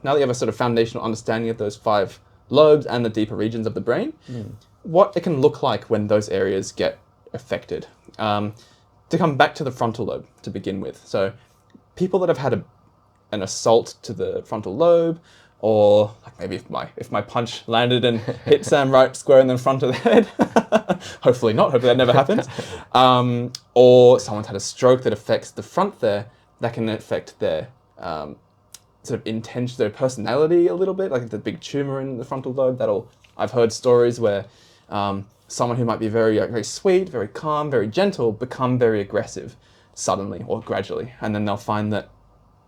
Now that you have a sort of foundational understanding of those 5 lobes and the deeper regions of the brain, what it can look like when those areas get affected. To come back to the frontal lobe to begin with. So people that have had an assault to the frontal lobe, or like maybe if my punch landed and hit Sam right square in the front of the head, hopefully not, hopefully that never happens, or someone's had a stroke that affects the front there, that can affect their sort of intention, their personality a little bit, like the big tumor in the frontal lobe. I've heard stories where someone who might be very very sweet, very calm, very gentle, become very aggressive suddenly or gradually, and then they'll find that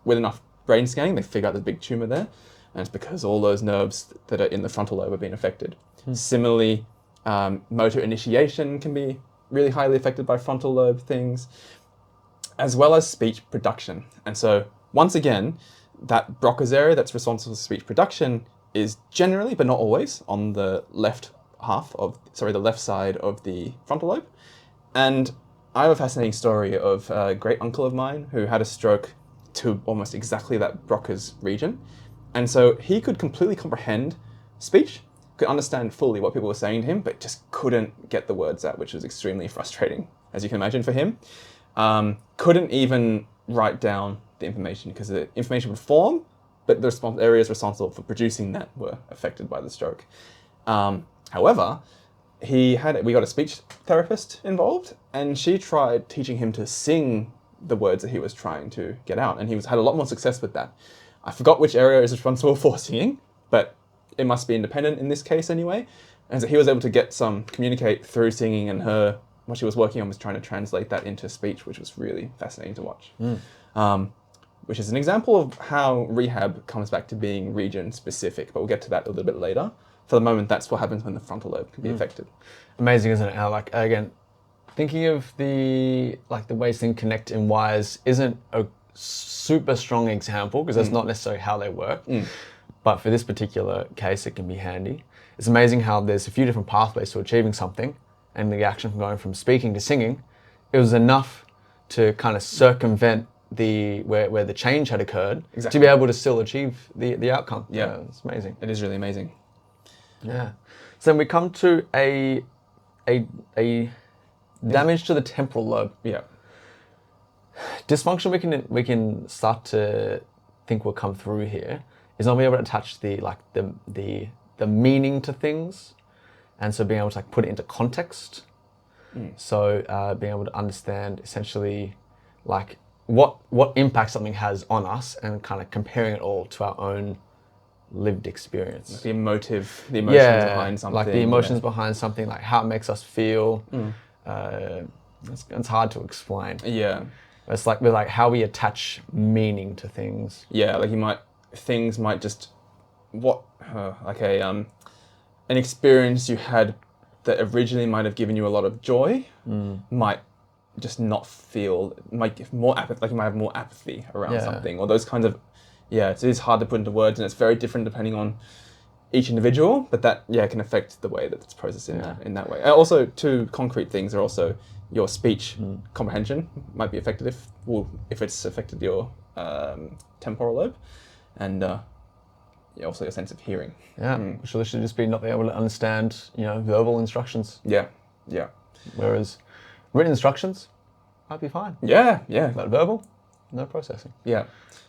with enough brain scanning, they figure out the big tumor there, and it's because all those nerves that are in the frontal lobe have been affected. Similarly, motor initiation can be really highly affected by frontal lobe things, as well as speech production. And so, once again, that Broca's area that's responsible for speech production is generally, but not always, on the left side of the frontal lobe. And I have a fascinating story of a great uncle of mine who had a stroke to almost exactly that Broca's region. And so he could completely comprehend speech, could understand fully what people were saying to him, but just couldn't get the words out, which was extremely frustrating, as you can imagine, for him. Couldn't even write down the information because the information would form, but the areas responsible for producing that were affected by the stroke. However, we got a speech therapist involved, and she tried teaching him to sing the words that he was trying to get out, and he had a lot more success with that. I forgot which area is responsible for singing, but it must be independent in this case anyway. And so he was able to communicate through singing, and what she was working on was trying to translate that into speech, which was really fascinating to watch. Which is an example of how rehab comes back to being region specific, but we'll get to that a little bit later. For the moment, that's what happens when the frontal lobe can be affected. Amazing, isn't it? How, like, again, thinking of the ways things connect in wires isn't a super strong example because that's not necessarily how they work. But for this particular case, it can be handy. It's amazing how there's a few different pathways to achieving something, and the action from going from speaking to singing, it was enough to kind of circumvent where the change had occurred to be able to still achieve the outcome. Yeah, it's amazing. It is really amazing. Yeah. So then we come to a damage to the temporal lobe. Yeah. Dysfunction we can start to think will come through here is not being able to attach the meaning to things, and so being able to put it into context. So being able to understand essentially what impact something has on us, and kind of comparing it all to our own lived experience. Like the emotions behind something. Like the emotions behind something, like how it makes us feel. It's hard to explain. Yeah. It's like how we attach meaning to things. Yeah, things might just, an experience you had that originally might have given you a lot of joy might just not feel, might give more apathy, like you might have more apathy around something, or those kinds of, it is hard to put into words, and it's very different depending on each individual, but that, can affect the way that it's processed in that way. Also, two concrete things are also your speech comprehension might be affected if it's affected your temporal lobe, and also your sense of hearing. Which should just be not being able to understand, verbal instructions. Yeah. Whereas written instructions might be fine. Yeah. But verbal, no processing. Yeah.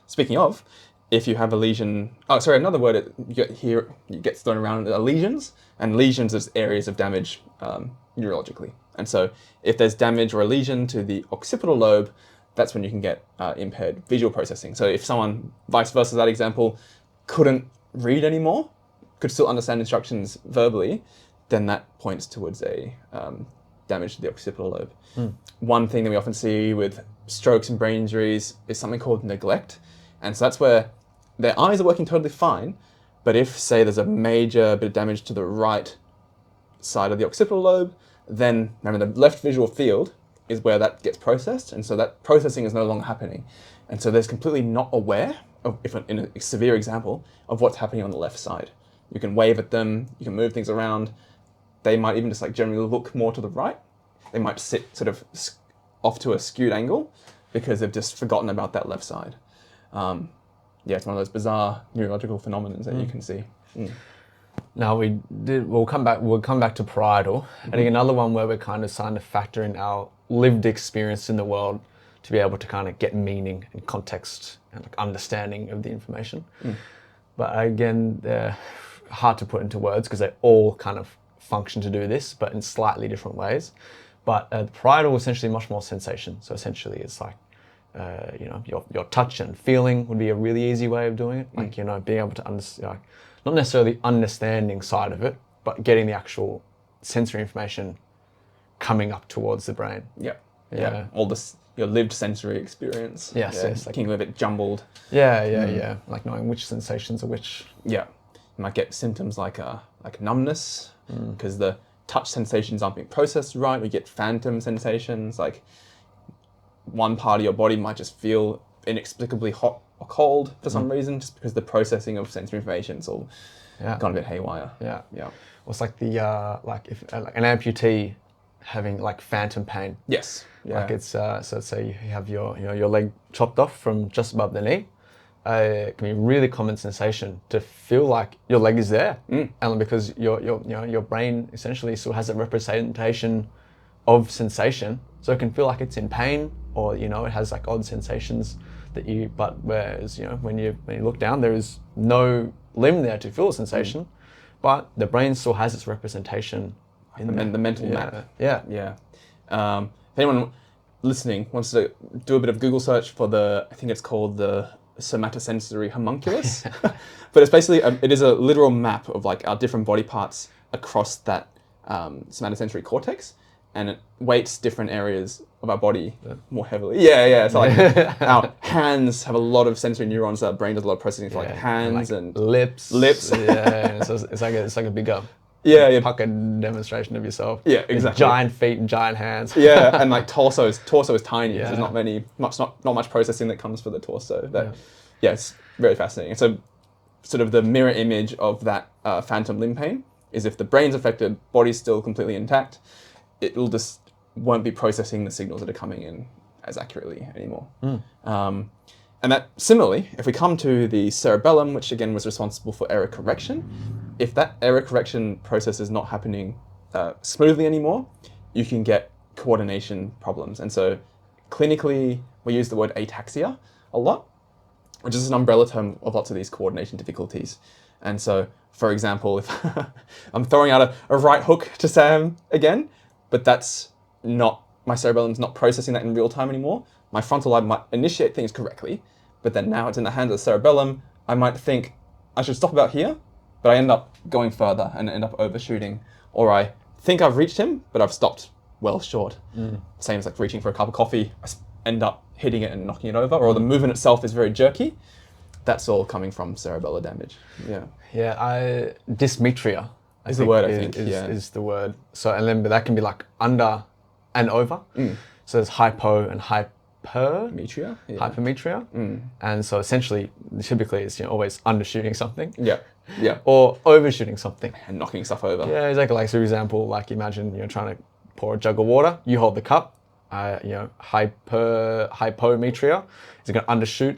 Speaking of, if you have a lesion, another word you get thrown around are lesions, and lesions is areas of damage neurologically. And so if there's damage or a lesion to the occipital lobe, that's when you can get impaired visual processing. So if someone, vice versa, that example, couldn't read anymore, could still understand instructions verbally, then that points towards a damage to the occipital lobe. One thing that we often see with strokes and brain injuries is something called neglect. And so that's where their eyes are working totally fine, but if, say, there's a major bit of damage to the right side of the occipital lobe, then remember the left visual field is where that gets processed, and so that processing is no longer happening. And so they're completely not aware of, in a severe example, of what's happening on the left side. You can wave at them, you can move things around. They might even just generally look more to the right. They might sit sort of off to a skewed angle because they've just forgotten about that left side. yeah, it's one of those bizarre neurological phenomena that you can see. Now we'll come back to parietal. I think another one where we're kind of starting to factor in our lived experience in the world to be able to kind of get meaning and context and like understanding of the information. But again, they're hard to put into words because they all kind of function to do this, but in slightly different ways. But the parietal is essentially much more sensation. So essentially it's like, your touch and feeling would be a really easy way of doing it. Like, being able to understand, not necessarily understanding side of it, but getting the actual sensory information coming up towards the brain. Yeah. All this, your lived sensory experience. Yes. Like being a bit jumbled. Yeah. Like knowing which sensations are which. Yeah. You might get symptoms like numbness, because the touch sensations aren't being processed right. We get phantom sensations, like one part of your body might just feel inexplicably hot or cold for some reason, just because the processing of sensory information is all gone a bit haywire. Yeah. Well, it's like the like if like an amputee having like phantom pain. Yes. Yeah. Like it's so let's say you have your leg chopped off from just above the knee. It can be a really common sensation to feel like your leg is there, and because your brain essentially still has a representation of sensation, so it can feel like it's in pain, or it has like odd sensations but whereas when you look down, there is no limb there to feel a sensation, but the brain still has its representation in the mental map. Yeah. If anyone listening wants to do a bit of Google search for I think it's called the somatosensory homunculus, but it's basically it is a literal map of like our different body parts across that somatosensory cortex, and it weights different areas of our body more heavily. Yeah. So like our hands have a lot of sensory neurons. Our brain does a lot of processing for like hands and lips. Yeah, so it's like a bigger puckered demonstration of yourself. Yeah, exactly. With giant feet and giant hands. Yeah, and like torso is tiny. Yeah. There's not much processing that comes for the torso. But it's very fascinating. So sort of the mirror image of that phantom limb pain is if the brain's affected, body's still completely intact, it'll just won't be processing the signals that are coming in as accurately anymore. And that similarly, if we come to the cerebellum, which again was responsible for error correction, if that error correction process is not happening smoothly anymore, you can get coordination problems. And so clinically, we use the word ataxia a lot, which is an umbrella term of lots of these coordination difficulties. And so, for example, if I'm throwing out a right hook to Sam again, but my cerebellum's not processing that in real time anymore, my frontal lobe might initiate things correctly, but then now it's in the hands of the cerebellum, I might think I should stop about here, but I end up going further and end up overshooting. Or I think I've reached him, but I've stopped well short. Same as like reaching for a cup of coffee, I end up hitting it and knocking it over, or the movement itself is very jerky. That's all coming from cerebellar damage. Dysmetria is the word, I think. Is the word. So, but that can be like under and over. So there's hypo and hypermetria. And so essentially, typically it's always undershooting something. Or overshooting something. And knocking stuff over. Yeah, exactly. Like, for example, like imagine you're trying to pour a jug of water, you hold the cup, hypometria is going to undershoot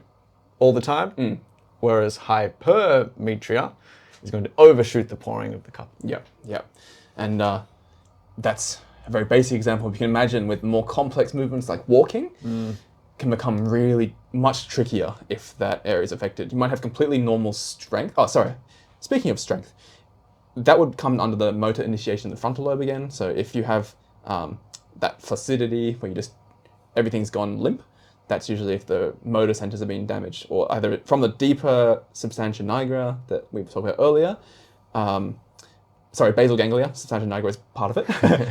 all the time, whereas hypermetria is going to overshoot the pouring of the cup. And that's a very basic example. You can imagine with more complex movements like walking, can become really much trickier if that area is affected. You might have completely normal strength. Oh, sorry. Speaking of strength, that would come under the motor initiation of the frontal lobe again. So if you have that flaccidity where everything's gone limp, that's usually if the motor centers are being damaged, or either from the deeper substantia nigra that we were talking about earlier. Basal ganglia. Substantia nigra is part of it.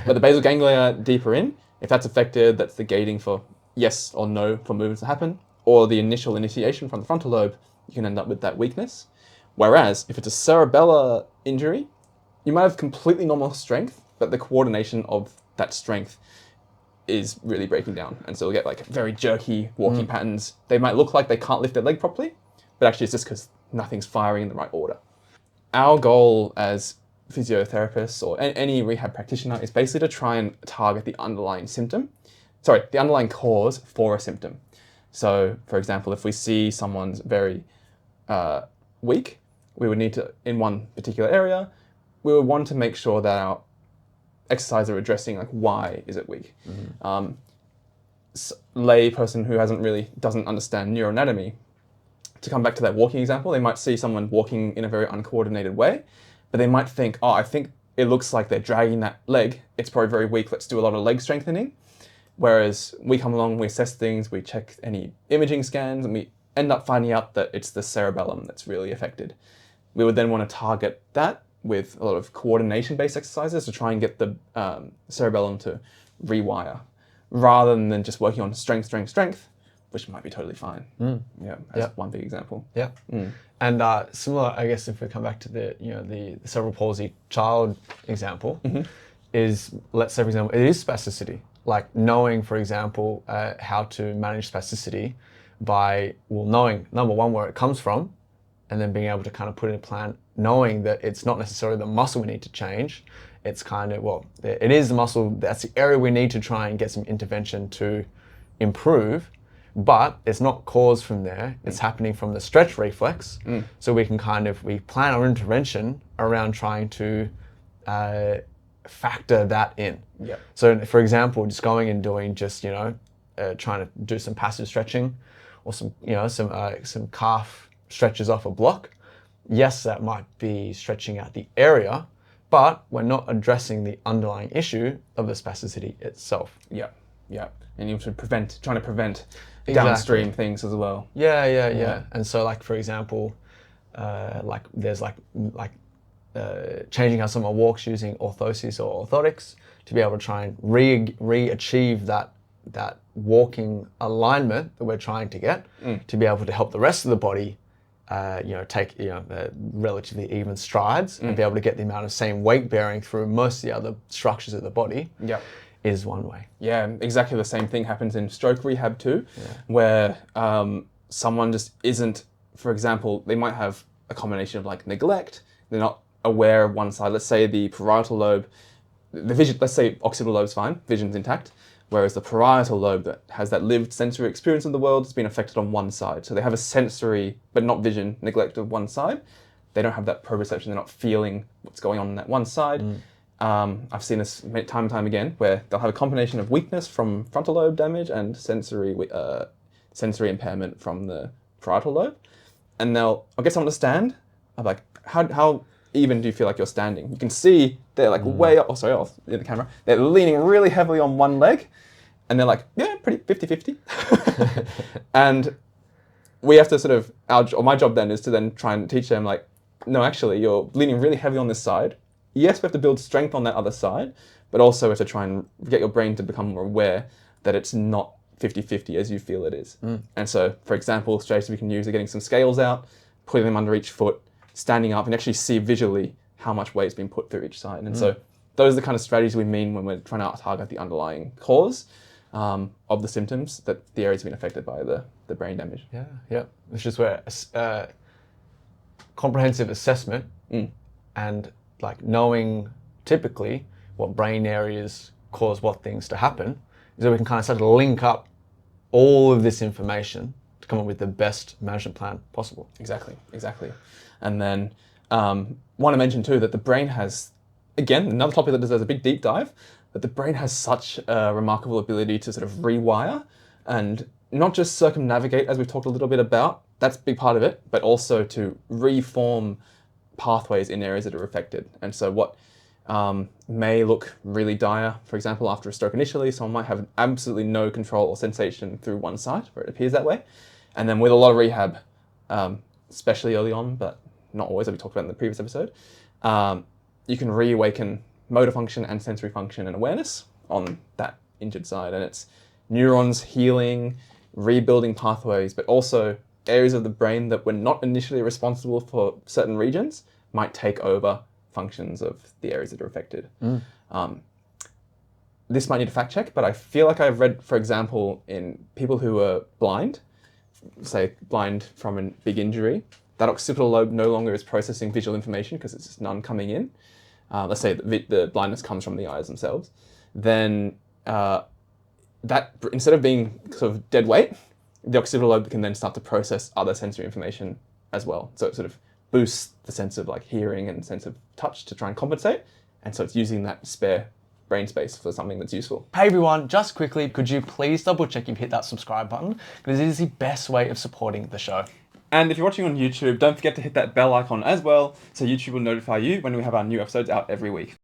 But the basal ganglia deeper in, if that's affected, that's the gating for yes or no for movements to happen, or the initial initiation from the frontal lobe, you can end up with that weakness. Whereas if it's a cerebellar injury, you might have completely normal strength, but the coordination of that strength is really breaking down. And so you'll get like very jerky walking patterns. They might look like they can't lift their leg properly, but actually it's just because nothing's firing in the right order. Our goal as physiotherapists or any rehab practitioner is basically to try and target the underlying cause for a symptom. So, for example, if we see someone's very weak, we would need to, in one particular area, we would want to make sure that our exercises are addressing like why is it weak. Lay person who doesn't understand neuroanatomy, to come back to that walking example, they might see someone walking in a very uncoordinated way, but they might think, oh, I think it looks like they're dragging that leg. It's probably very weak. Let's do a lot of leg strengthening. Whereas we come along, we assess things, we check any imaging scans, and we end up finding out that it's the cerebellum that's really affected. We would then want to target that with a lot of coordination-based exercises to try and get the cerebellum to rewire, rather than just working on strength, which might be totally fine. Yeah, that's one big example. Yeah. And similar, I guess, if we come back to the cerebral palsy child example, is, let's say, for example, it is spasticity. Like knowing, for example, how to manage spasticity by, knowing, number one, where it comes from, and then being able to kind of put in a plan, knowing that it's not necessarily the muscle we need to change. It's kind of, it is the muscle, that's the area we need to try and get some intervention to improve, but it's not caused from there. It's happening from the stretch reflex. So we can we plan our intervention around trying to factor that in. Yeah. So for example, just going and doing trying to do some passive stretching, or some calf stretches off a block. Yes, that might be stretching out the area, but we're not addressing the underlying issue of the spasticity itself. Yeah. And you should trying to prevent downstream things as well. Yeah. And so, like, for example, there's changing how someone walks using orthosis or orthotics to be able to try and re-achieve that walking alignment that we're trying to get, to be able to help the rest of the body take relatively even strides and be able to get the amount of same weight bearing through most of the other structures of the body. Is one way. Yeah, exactly the same thing happens in stroke rehab too, where someone just isn't, for example, they might have a combination of like neglect, they're not aware of one side. Let's say the parietal lobe, the vision, let's say occipital lobe's fine, vision's intact, whereas the parietal lobe that has that lived sensory experience of the world has been affected on one side. So they have a sensory, but not vision, neglect of one side. They don't have that proprioception, they're not feeling what's going on that one side. I've seen this time and time again, where they'll have a combination of weakness from frontal lobe damage and sensory impairment from the parietal lobe. And I'll get someone to stand. I'm like, how even do you feel like you're standing? You can see they're like way up, off in the camera. They're leaning really heavily on one leg, and they're like, yeah, pretty 50-50. And we have to my job then is to then try and teach them, like, no, actually, you're leaning really heavily on this side. Yes, we have to build strength on that other side, but also we have to try and get your brain to become more aware that it's not 50-50 as you feel it is. And so, for example, strategies we can use are getting some scales out, putting them under each foot, standing up, and actually see visually how much weight's been put through each side. And so those are the kind of strategies we mean when we're trying to target the underlying cause of the symptoms, that the area's been affected by the brain damage. Yeah. It's just where comprehensive assessment and like knowing typically what brain areas cause what things to happen, is that we can kind of start to link up all of this information to come up with the best management plan possible. Exactly. And then want to mention too that the brain has, again, another topic that deserves a big deep dive, that the brain has such a remarkable ability to sort of rewire and not just circumnavigate, as we've talked a little bit about, that's a big part of it, but also to reform pathways in areas that are affected. And so what may look really dire, for example, after a stroke initially, someone might have absolutely no control or sensation through one side, where it appears that way. And then with a lot of rehab, especially early on, but not always, as we talked about in the previous episode, you can reawaken motor function and sensory function and awareness on that injured side. And it's neurons healing, rebuilding pathways, but also areas of the brain that were not initially responsible for certain regions might take over functions of the areas that are affected. This might need a fact check, but I feel like I've read, for example, in people who are blind, say blind from a big injury, that occipital lobe no longer is processing visual information because it's just none coming in. Let's say the blindness comes from the eyes themselves. Then that, instead of being sort of dead weight, the occipital lobe can then start to process other sensory information as well. So it sort of boosts the sense of like hearing and sense of touch to try and compensate. And so it's using that spare brain space for something that's useful. Hey everyone, just quickly, could you please double check you've hit that subscribe button? Because it is the best way of supporting the show. And if you're watching on YouTube, don't forget to hit that bell icon as well, so YouTube will notify you when we have our new episodes out every week.